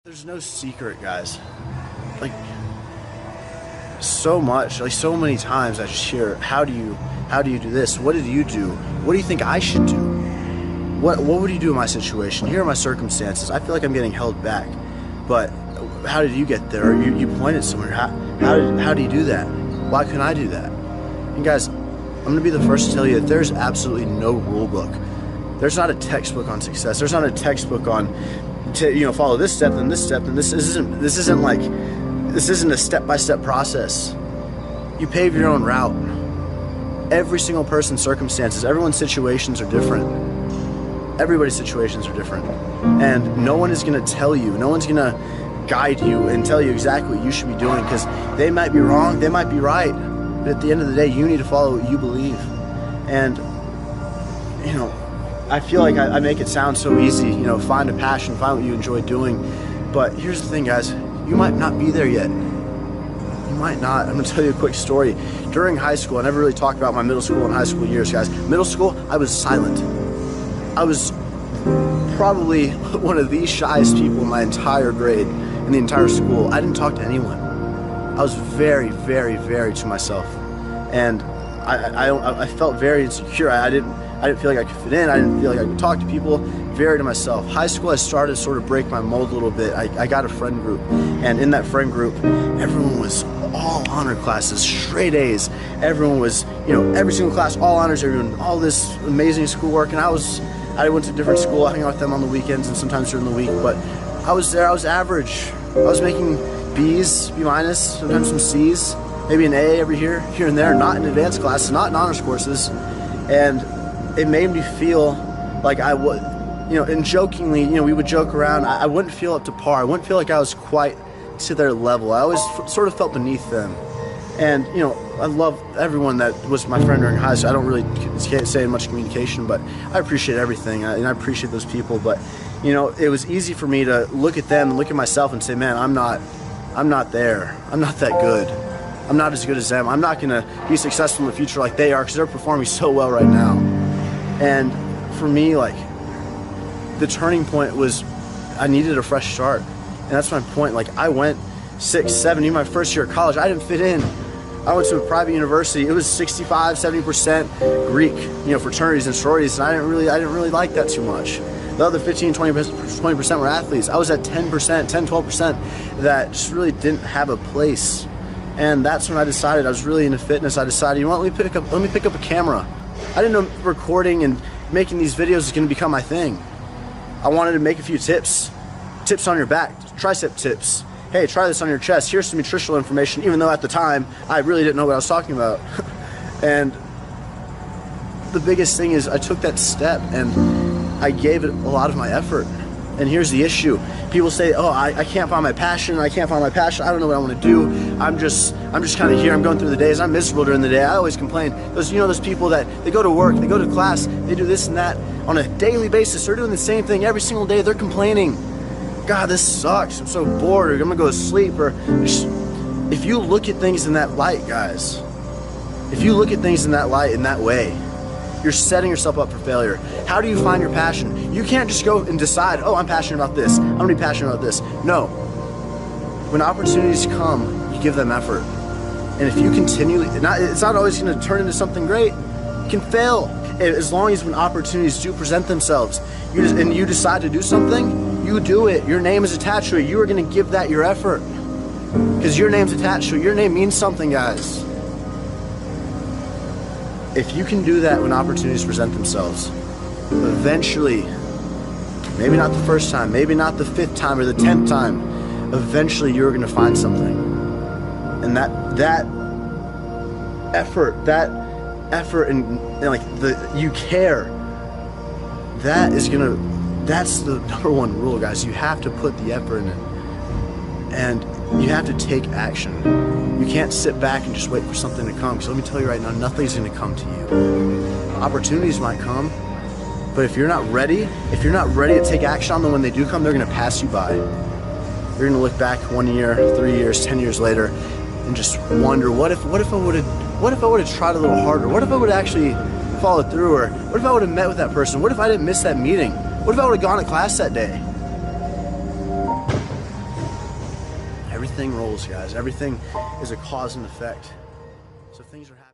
There's no secret, guys. Like, so much, like so many times I just hear, how do you do this? What did you do? What do you think I should do? What would you do in my situation? Here are my circumstances. I feel like I'm getting held back. But how did you get there? Or you pointed somewhere. How do you do that? Why couldn't I do that? And guys, I'm gonna be the first to tell you that there's absolutely no rule book. There's not a textbook on success. There's not a textbook on follow this step and this step, and this isn't a step-by-step process. You pave your own route. Every single person's circumstances, everyone's situations are different. Everybody's situations are different. And no one is gonna tell you, no one's gonna guide you and tell you exactly what you should be doing, because they might be wrong, they might be right. But at the end of the day, you need to follow what you believe. And I feel like I make it sound so easy, find a passion, find what you enjoy doing. But here's the thing, guys, you might not be there yet. You might not. I'm gonna tell you a quick story. During high school, I never really talked about my middle school and high school years, guys. Middle school, I was silent. I was probably one of the shyest people in my entire grade, in the entire school. I didn't talk to anyone. I was very, very, very to myself. And I felt very insecure. I didn't feel like I could fit in. I didn't feel like I could talk to people. Very to myself. High school, I started to sort of break my mold a little bit. I got a friend group, and in that friend group, everyone was all honor classes, straight A's. Everyone was, every single class, all honors. They were doing all this amazing schoolwork, and I went to a different school. I hung out with them on the weekends and sometimes during the week. But I was there. I was average. I was making B's, B minus, sometimes some C's, maybe an A every here and there. Not in advanced classes, not in honors courses, and it made me feel like I would, and jokingly, we would joke around. I wouldn't feel up to par. I wouldn't feel like I was quite to their level. I always sort of felt beneath them. And, I love everyone that was my friend during high school. I don't really say much communication, but I appreciate everything, and I appreciate those people. But, it was easy for me to look at them and look at myself and say, man, I'm not there. I'm not that good. I'm not as good as them. I'm not going to be successful in the future like they are, because they're performing so well right now. And for me, like, the turning point was I needed a fresh start. And that's my point. Like, I went 6, 7, even my first year of college, I didn't fit in. I went to a private university. It was 65, 70% Greek, fraternities and sororities, and I didn't really like that too much. The other 15, 20% were athletes. I was at 10%, 12% that just really didn't have a place. And that's when I decided I was really into fitness. I decided, let me pick up a camera. I didn't know recording and making these videos is going to become my thing. I wanted to make a few tips on your back, tricep tips. Hey, try this on your chest. Here's some nutritional information, even though at the time I really didn't know what I was talking about. And the biggest thing is I took that step and I gave it a lot of my effort. And here's the issue. People say, oh, I can't find my passion. I can't find my passion. I don't know what I want to do. I'm just kind of here. I'm going through the days. I'm miserable during the day. I always complain. Those people that they go to work, they go to class, they do this and that on a daily basis. They're doing the same thing every single day. They're complaining. God, this sucks. I'm so bored. Or I'm gonna go to sleep. Or if you look at things in that light, guys, if you look at things in that light, in that way, you're setting yourself up for failure. How do you find your passion? You can't just go and decide, oh, I'm passionate about this. I'm gonna be passionate about this. No. When opportunities come, you give them effort. And if you continually, it's not always gonna turn into something great. You can fail. As long as when opportunities do present themselves, and you decide to do something, you do it. Your name is attached to it. You are gonna give that your effort. Because your name's attached to it. Your name means something, guys. If you can do that when opportunities present themselves, eventually, maybe not the first time, maybe not the 5th time or the 10th time, eventually you're gonna find something. And that effort and like you care, that's the #1 rule, guys. You have to put the effort in it. And you have to take action. You can't sit back and just wait for something to come, because let me tell you right now, nothing's going to come to you. Opportunities might come, but if you're not ready to take action on them when they do come, they're going to pass you by. You're going to look back 1 year, 3 years, 10 years later and just wonder, what if I would have tried a little harder? What if I would have actually followed through? Or what if I would have met with that person? What if I didn't miss that meeting? What if I would have gone to class that day? Everything rolls, guys. Everything is a cause and effect. So things are happening.